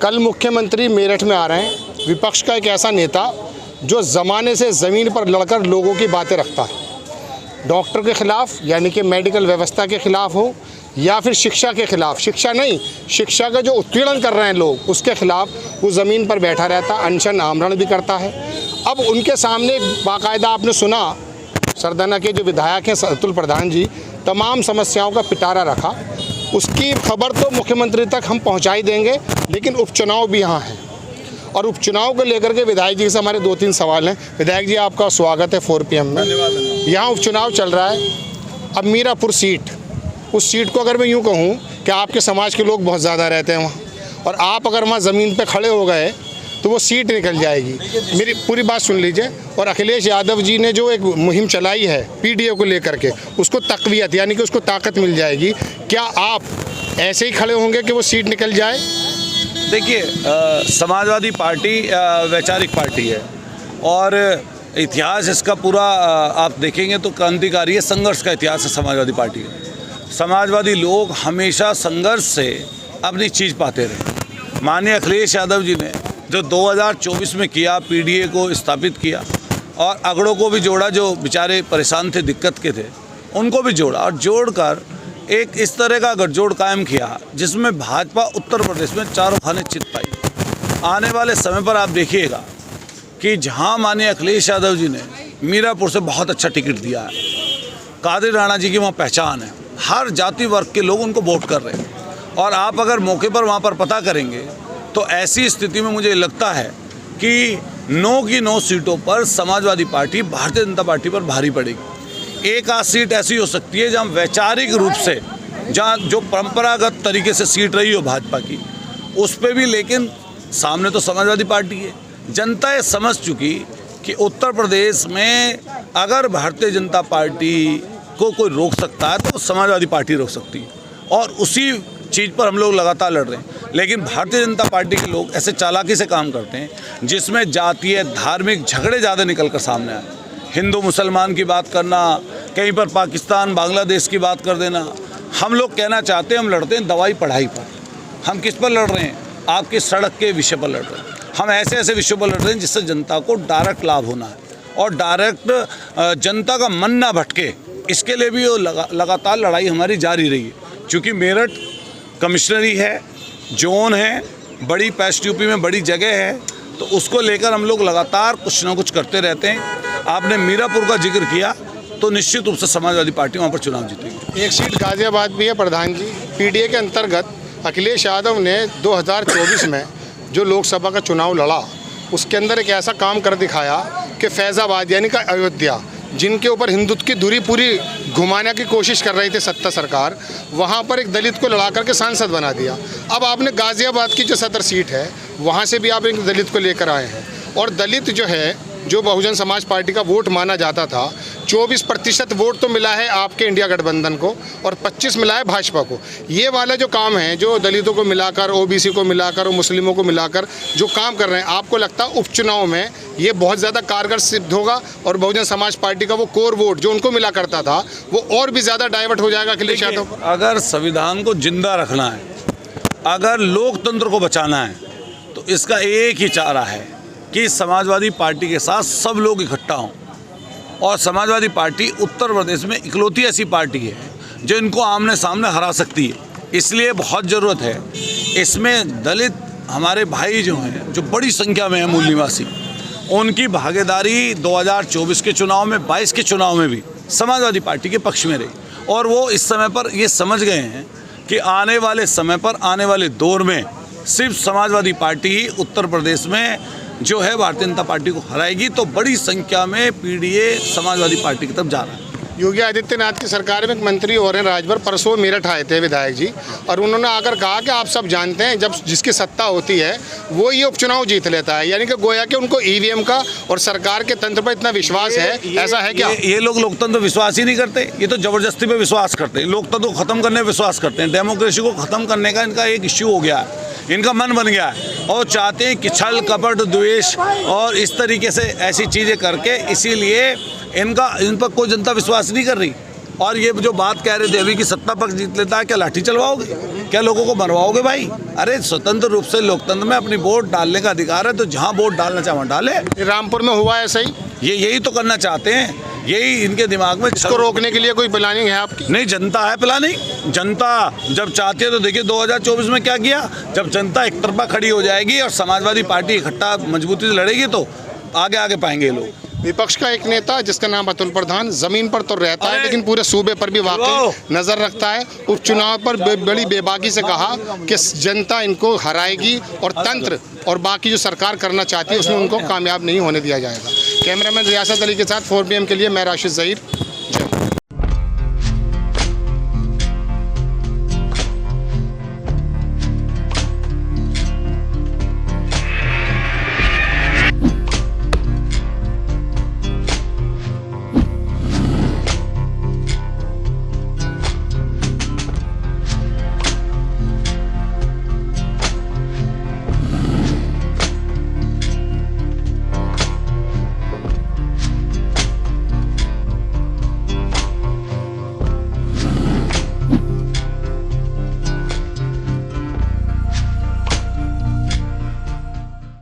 कल मुख्यमंत्री मेरठ में आ रहे हैं। विपक्ष का एक ऐसा नेता जो ज़माने से ज़मीन पर लड़कर लोगों की बातें रखता है, डॉक्टर के ख़िलाफ़ यानी कि मेडिकल व्यवस्था के ख़िलाफ़ हो या फिर शिक्षा के ख़िलाफ़, शिक्षा नहीं, शिक्षा का जो उत्पीड़न कर रहे हैं लोग उसके ख़िलाफ़ वो ज़मीन पर बैठा रहता, अनशन आमरण भी करता है। अब उनके सामने बाकायदा आपने सुना सरदाना के जो विधायक हैं अतुल प्रधान जी, तमाम समस्याओं का पिटारा रखा। उसकी खबर तो मुख्यमंत्री तक हम पहुंचा ही देंगे, लेकिन उपचुनाव भी यहाँ है और उपचुनाव को लेकर के विधायक जी से हमारे 2-3 सवाल हैं। विधायक जी आपका स्वागत है 4 PM में। यहाँ उपचुनाव चल रहा है। अब मीरापुर सीट, उस सीट को अगर मैं यूँ कहूँ कि आपके समाज के लोग बहुत ज़्यादा रहते हैं वहाँ, और आप अगर वहाँ ज़मीन पर खड़े हो गए तो वो सीट निकल जाएगी। मेरी पूरी बात सुन लीजिए। और अखिलेश यादव जी ने जो एक मुहिम चलाई है PDA को लेकर के, उसको तक़वियत यानी कि उसको ताकत मिल जाएगी। क्या आप ऐसे ही खड़े होंगे कि वो सीट निकल जाए? देखिए, समाजवादी पार्टी वैचारिक पार्टी है और इतिहास इसका पूरा आप देखेंगे तो क्रांतिकारी है, संघर्ष का इतिहास है समाजवादी पार्टी का। समाजवादी लोग हमेशा संघर्ष से अपनी चीज़ पाते रहे। माननीय अखिलेश यादव जी ने जो 2024 में किया, PDA को स्थापित किया और अगड़ों को भी जोड़ा, जो बेचारे परेशान थे, दिक्कत के थे, उनको भी जोड़ा और जोड़कर एक इस तरह का गठजोड़ कायम किया जिसमें भाजपा उत्तर प्रदेश में चारों खाने चित पाई। आने वाले समय पर आप देखिएगा कि जहां माननीय अखिलेश यादव जी ने मीरापुर से बहुत अच्छा टिकट दिया है, कादिर राणा जी की वहाँ पहचान है, हर जाति वर्ग के लोग उनको वोट कर रहे हैं। और आप अगर मौके पर वहाँ पर पता करेंगे तो ऐसी स्थिति में मुझे लगता है कि 9 की 9 सीटों पर समाजवादी पार्टी भारतीय जनता पार्टी पर भारी पड़ेगी। एक आध सीट ऐसी हो सकती है जहाँ वैचारिक रूप से, जहाँ जो परंपरागत तरीके से सीट रही हो भाजपा की, उस पर भी, लेकिन सामने तो समाजवादी पार्टी है। जनता ये समझ चुकी कि उत्तर प्रदेश में अगर भारतीय जनता पार्टी को कोई रोक सकता है तो समाजवादी पार्टी रोक सकती है, और उसी चीज़ पर हम लोग लगातार लड़ रहे हैं। लेकिन भारतीय जनता पार्टी के लोग ऐसे चालाकी से काम करते हैं जिसमें जातीय धार्मिक झगड़े ज़्यादा निकल कर सामने आए। हिंदू मुसलमान की बात करना, कहीं पर पाकिस्तान बांग्लादेश की बात कर देना। हम लोग कहना चाहते हैं हम लड़ते हैं दवाई पढ़ाई पर। हम किस पर लड़ रहे हैं? आपकी सड़क के विषय पर लड़ रहे हैं। हम ऐसे ऐसे विषयों पर लड़ रहे हैं जिससे जनता को डायरेक्ट लाभ होना है और डायरेक्ट जनता का मन ना भटके, इसके लिए भी लगातार लड़ाई हमारी जारी रही है। चूँकि मेरठ कमिश्नरी है, जोन है, बड़ी पैस्ट यूपी में बड़ी जगह है, तो उसको लेकर हम लोग लगातार कुछ ना कुछ करते रहते हैं। आपने मीरापुर का जिक्र किया तो निश्चित रूप से समाजवादी पार्टी वहाँ पर चुनाव जीतेगी। एक सीट गाजियाबाद भी है प्रधान जी। PDA के अंतर्गत अखिलेश यादव ने 2024 में जो लोकसभा का चुनाव लड़ा, उसके अंदर एक ऐसा काम कर दिखाया कि फैज़ाबाद यानी कि अयोध्या, जिनके ऊपर हिंदुत्व की धुरी पूरी घुमाने की कोशिश कर रही थी सत्ता सरकार, वहाँ पर एक दलित को लड़ा करके सांसद बना दिया। अब आपने गाज़ियाबाद की जो सदर सीट है वहाँ से भी आप एक दलित को लेकर आए हैं, और दलित जो है, जो बहुजन समाज पार्टी का वोट माना जाता था, 24% वोट तो मिला है आपके इंडिया गठबंधन को और 25 मिला है भाजपा को। ये वाला जो काम है, जो दलितों को मिलाकर, OBC को मिलाकर और मुस्लिमों को मिलाकर जो काम कर रहे हैं, आपको लगता है उपचुनाव में ये बहुत ज़्यादा कारगर सिद्ध होगा और बहुजन समाज पार्टी का वो कोर वोट जो उनको मिला करता था वो और भी ज़्यादा डाइवर्ट हो जाएगा अखिलेश यादव? अगर संविधान को जिंदा रखना है, अगर लोकतंत्र को बचाना है, तो इसका एक ही चारा है कि समाजवादी पार्टी के साथ सब लोग इकट्ठा हों। और समाजवादी पार्टी उत्तर प्रदेश में इकलौती ऐसी पार्टी है जो इनको आमने सामने हरा सकती है। इसलिए बहुत ज़रूरत है इसमें दलित हमारे भाई जो हैं, जो बड़ी संख्या में हैं, मूल निवासी, उनकी भागीदारी 2024 के चुनाव में, 22 के चुनाव में भी समाजवादी पार्टी के पक्ष में रही। और वो इस समय पर ये समझ गए हैं कि आने वाले समय पर, आने वाले दौर में सिर्फ समाजवादी पार्टी ही उत्तर प्रदेश में जो है भारतीय जनता पार्टी को हराएगी। तो बड़ी संख्या में PDA समाजवादी पार्टी की तरफ जा रहा है। योगी आदित्यनाथ की सरकार में एक मंत्री हो रहे हैं राजभर, परसों मेरठ आए थे विधायक जी, और उन्होंने आकर कहा कि आप सब जानते हैं जब जिसकी सत्ता होती है वो ये उपचुनाव जीत लेता है। यानी कि गोया कि उनको EVM का और सरकार के तंत्र पर इतना विश्वास है। ऐसा है क्या? ये लोग लोकतंत्र विश्वास ही नहीं करते, ये तो जबरदस्ती पे विश्वास करते हैं। लोकतंत्र को खत्म करने पर विश्वास करते हैं। डेमोक्रेसी को खत्म करने का इनका एक इश्यू हो गया है, इनका मन बन गया है और चाहते हैं कि छल कपट द्वेष और इस तरीके से ऐसी चीज़ें करके, इसीलिए इन पर कोई जनता विश्वास नहीं कर रही। और ये जो बात कह रहे थे अभी कि सत्ता पक्ष जीत लेता है, क्या लाठी चलवाओगे, क्या लोगों को मरवाओगे भाई? अरे स्वतंत्र रूप से लोकतंत्र में अपनी वोट डालने का अधिकार है, तो जहाँ वोट डालना चाहे वहाँ डाले। रामपुर में हुआ ऐसा ही, यही तो करना चाहते हैं, यही इनके दिमाग में। इसको रोकने के लिए कोई प्लानिंग है आपकी? नहीं, जनता है प्लानिंग। जनता जब चाहती है तो देखिए 2024 में क्या किया, जब जनता एक तरफा खड़ी हो जाएगी और समाजवादी पार्टी इकट्ठा मजबूती से लड़ेगी तो आगे आगे पाएंगे ये लोग। विपक्ष का एक नेता जिसका नाम अतुल प्रधान जमीन पर तो रहता है लेकिन पूरे सूबे पर भी वाकई नजर रखता है। उपचुनाव पर बड़ी बेबाकी से कहा कि जनता इनको हराएगी और तंत्र और बाकी जो सरकार करना चाहती है उसमें उनको कामयाब नहीं होने दिया जाएगा। कैमरामैन रियासत अली के साथ 4PM के लिए मैं राशिद ज़हीर।